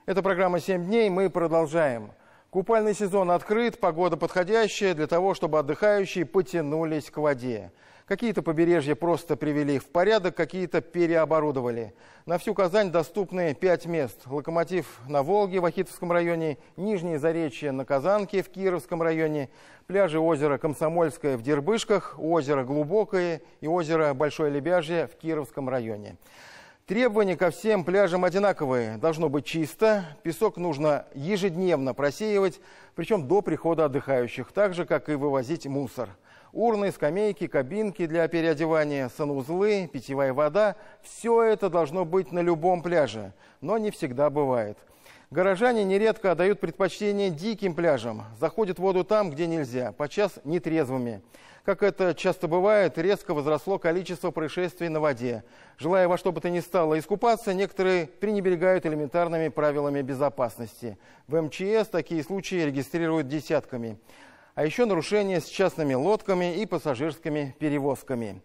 Это программа «7 дней». Мы продолжаем. Купальный сезон открыт, погода подходящая для того, чтобы отдыхающие потянулись к воде. Какие-то побережья просто привели их в порядок, какие-то переоборудовали. На всю Казань доступны 5 мест. Локомотив на Волге в Ахитовском районе, Нижнее Заречье на Казанке в Кировском районе, пляжи озера Комсомольское в Дербышках, озеро Глубокое и озеро Большое Лебяжье в Кировском районе. Требования ко всем пляжам одинаковые. Должно быть чисто, песок нужно ежедневно просеивать, причем до прихода отдыхающих, так же, как и вывозить мусор. Урны, скамейки, кабинки для переодевания, санузлы, питьевая вода – все это должно быть на любом пляже, но не всегда бывает. Горожане нередко отдают предпочтение диким пляжам, заходят в воду там, где нельзя, подчас нетрезвыми. Как это часто бывает, резко возросло количество происшествий на воде. Желая во что бы то ни стало искупаться, некоторые пренебрегают элементарными правилами безопасности. В МЧС такие случаи регистрируют десятками. А еще нарушения с частными лодками и пассажирскими перевозками.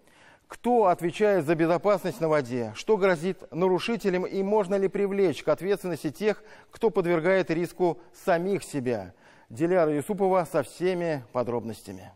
Кто отвечает за безопасность на воде? Что грозит нарушителям и можно ли привлечь к ответственности тех, кто подвергает риску самих себя? Диляра Юсупова со всеми подробностями.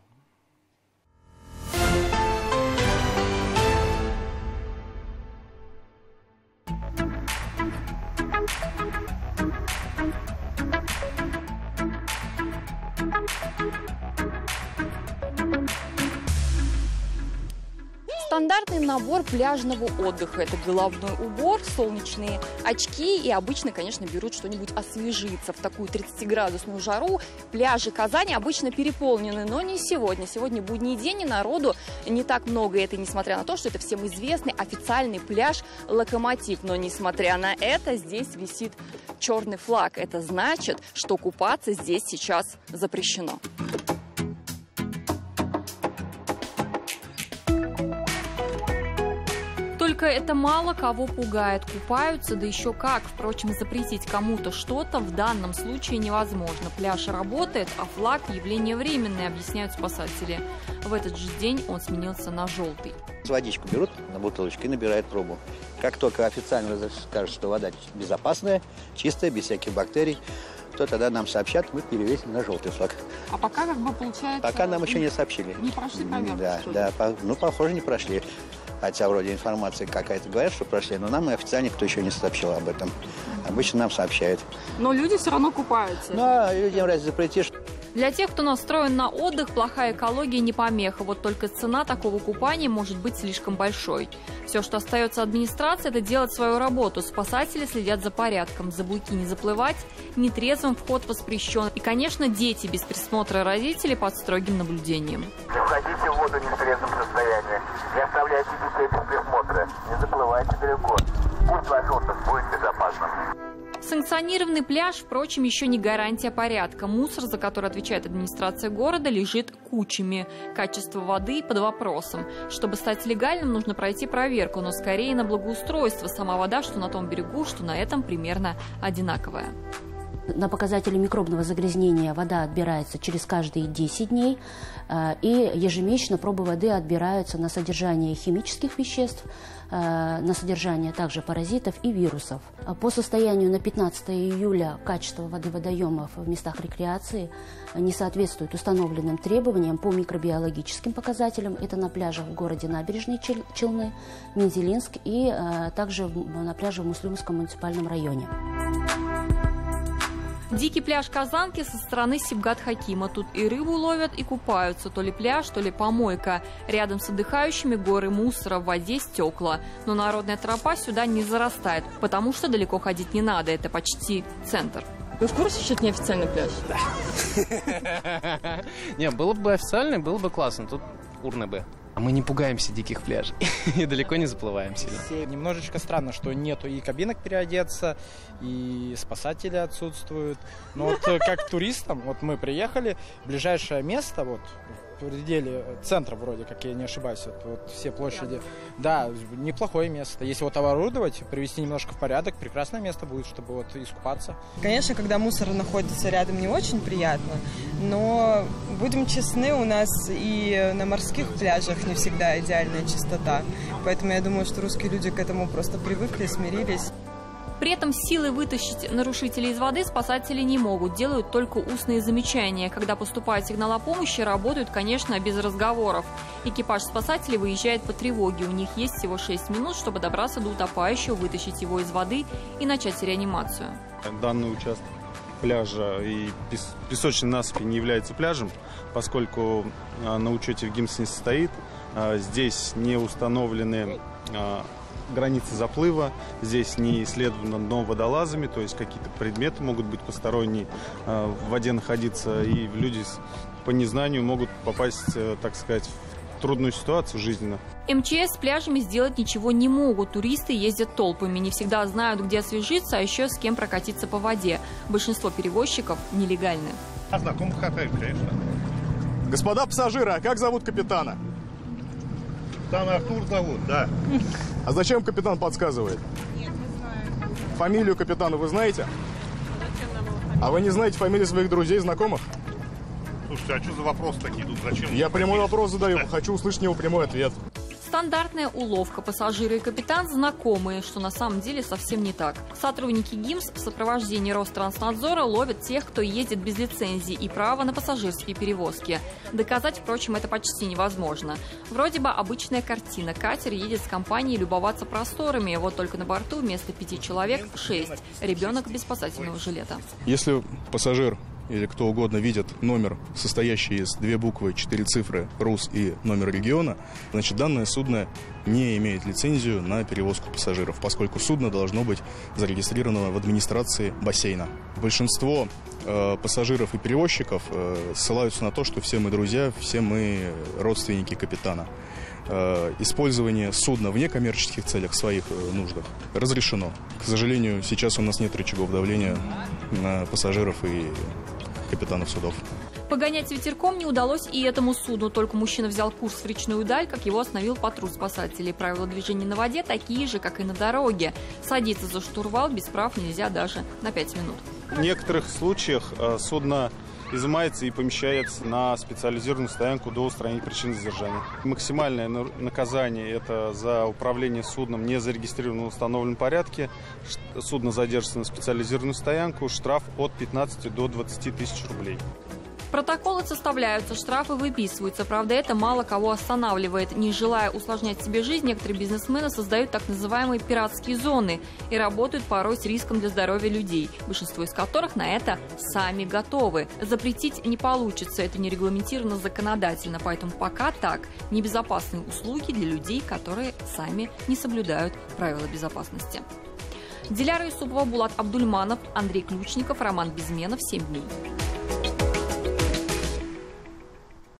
Стандартный набор пляжного отдыха – это головной убор, солнечные очки и обычно, конечно, берут что-нибудь освежиться. В такую 30-градусную жару пляжи Казани обычно переполнены, но не сегодня. Сегодня будний день и народу не так много. И это несмотря на то, что это всем известный официальный пляж «Локомотив». Но несмотря на это, здесь висит черный флаг. Это значит, что купаться здесь сейчас запрещено. Только это мало кого пугает. Купаются, да еще как. Впрочем, запретить кому-то что-то в данном случае невозможно. Пляж работает, а флаг – явление временное, объясняют спасатели. В этот же день он сменился на желтый. Водичку берут на бутылочку и набирают пробу. Как только официально скажут, что вода безопасная, чистая, без всяких бактерий, то тогда нам сообщат, мы перевесим на желтый флаг. А пока как бы получается... Пока нам еще не сообщили. Не прошли проверку? Да, похоже, не прошли. Хотя вроде информация какая-то говорят, что прошли, но нам официально никто еще не сообщил об этом. Обычно нам сообщают. Но люди все равно купаются. Ну, людям разве запретишь? Для тех, кто настроен на отдых, плохая экология не помеха. Вот только цена такого купания может быть слишком большой. Все, что остается администрации, это делать свою работу. Спасатели следят за порядком. За буйки не заплывать, нетрезвым вход воспрещен. И, конечно, дети без присмотра родителей под строгим наблюдением. Не входите в воду в нетрезвом состоянии. Не оставляйте детей без присмотра. Не заплывайте далеко. Пусть ваш отдых будет безопасным. Санкционированный пляж, впрочем, еще не гарантия порядка. Мусор, за который отвечает администрация города, лежит кучами. Качество воды под вопросом. Чтобы стать легальным, нужно пройти проверку, но скорее на благоустройство. Сама вода, что на том берегу, что на этом, примерно одинаковая. На показатели микробного загрязнения вода отбирается через каждые 10 дней. И ежемесячно пробы воды отбираются на содержание химических веществ, на содержание также паразитов и вирусов. По состоянию на 15 июля качество воды водоемов в местах рекреации не соответствует установленным требованиям по микробиологическим показателям. Это на пляжах в городе Набережные Челны, Мензелинск и также на пляже в Муслимском муниципальном районе. Дикий пляж Казанки со стороны Сибгат-Хакима. Тут и рыбу ловят, и купаются. То ли пляж, то ли помойка. Рядом с отдыхающими горы мусора, в воде стекла. Но народная тропа сюда не зарастает, потому что далеко ходить не надо. Это почти центр. Вы в курсе, что это неофициальный пляж? Да. Не, было бы официально, было бы классно. Тут урны бы. А мы не пугаемся диких пляжей и далеко не заплываем сильно. Немножечко странно, что нету и кабинок переодеться, и спасатели отсутствуют. Но вот как туристам, вот мы приехали, ближайшее место, вот в пределе центра вроде, как я не ошибаюсь, вот все площади. Да, неплохое место. Если вот оборудовать, привести немножко в порядок, прекрасное место будет, чтобы вот искупаться. Конечно, когда мусор находится рядом, не очень приятно, но, будем честны, у нас и на морских пляжах не всегда идеальная чистота. Поэтому я думаю, что русские люди к этому просто привыкли, смирились. При этом силой вытащить нарушителей из воды спасатели не могут, делают только устные замечания. Когда поступает сигнал о помощи, работают, конечно, без разговоров. Экипаж спасателей выезжает по тревоге. У них есть всего 6 минут, чтобы добраться до утопающего, вытащить его из воды и начать реанимацию. Данный участок пляжа и песочной насыпи не является пляжем, поскольку на учете в ГИМС не состоит. Здесь не установлены границы заплыва, здесь не исследовано дно водолазами, то есть какие-то предметы могут быть посторонние в воде находиться, и люди по незнанию могут попасть, так сказать, в трудную ситуацию жизненно. МЧС с пляжами сделать ничего не могут. Туристы ездят толпами, не всегда знают, где освежиться, а еще с кем прокатиться по воде. Большинство перевозчиков нелегальны. А знакомых хватает, конечно. Господа пассажиры, а как зовут капитана? Капитан Артур зовут, да. А зачем капитан подсказывает? Нет, не знаю. Фамилию капитана вы знаете? Зачем нам его фамилия? А вы не знаете фамилии своих друзей, знакомых? Слушайте, а что за вопросы такие тут? Зачем? Я прямой вопрос задаю, хочу услышать него прямой ответ. Стандартная уловка. Пассажиры и капитан знакомые, что на самом деле совсем не так. Сотрудники ГИМС в сопровождении Ространснадзора ловят тех, кто ездит без лицензии и права на пассажирские перевозки. Доказать, впрочем, это почти невозможно. Вроде бы обычная картина. Катер едет с компанией любоваться просторами. Вот только на борту вместо 5 человек 6. Ребенок без спасательного жилета. Если пассажир или кто угодно видит номер, состоящий из 2 буквы, 4 цифры, РУС и номер региона, значит, данное судно не имеет лицензию на перевозку пассажиров, поскольку судно должно быть зарегистрировано в администрации бассейна. Большинство пассажиров и перевозчиков ссылаются на то, что все мы друзья, все мы родственники капитана. Использование судна в некоммерческих целях, в своих нуждах разрешено. К сожалению, сейчас у нас нет рычагов давления на пассажиров и капитанов судов. Погонять ветерком не удалось и этому судну. Только мужчина взял курс в речную даль, как его остановил патруль спасателей. Правила движения на воде такие же, как и на дороге. Садиться за штурвал без прав нельзя даже на 5 минут. В некоторых случаях судно изымается и помещается на специализированную стоянку до устранения причин задержания. Максимальное наказание – это за управление судном не зарегистрированном в установленном порядке. Судно задержится на специализированную стоянку, штраф от 15 до 20 тысяч рублей. Протоколы составляются, штрафы выписываются. Правда, это мало кого останавливает. Не желая усложнять себе жизнь, некоторые бизнесмены создают так называемые пиратские зоны и работают порой с риском для здоровья людей, большинство из которых на это сами готовы. Запретить не получится, это не регламентировано законодательно, поэтому пока так. Небезопасные услуги для людей, которые сами не соблюдают правила безопасности. Диляра Юсупова, Булат Абдульманов, Андрей Ключников, Роман Безменов. 7 дней.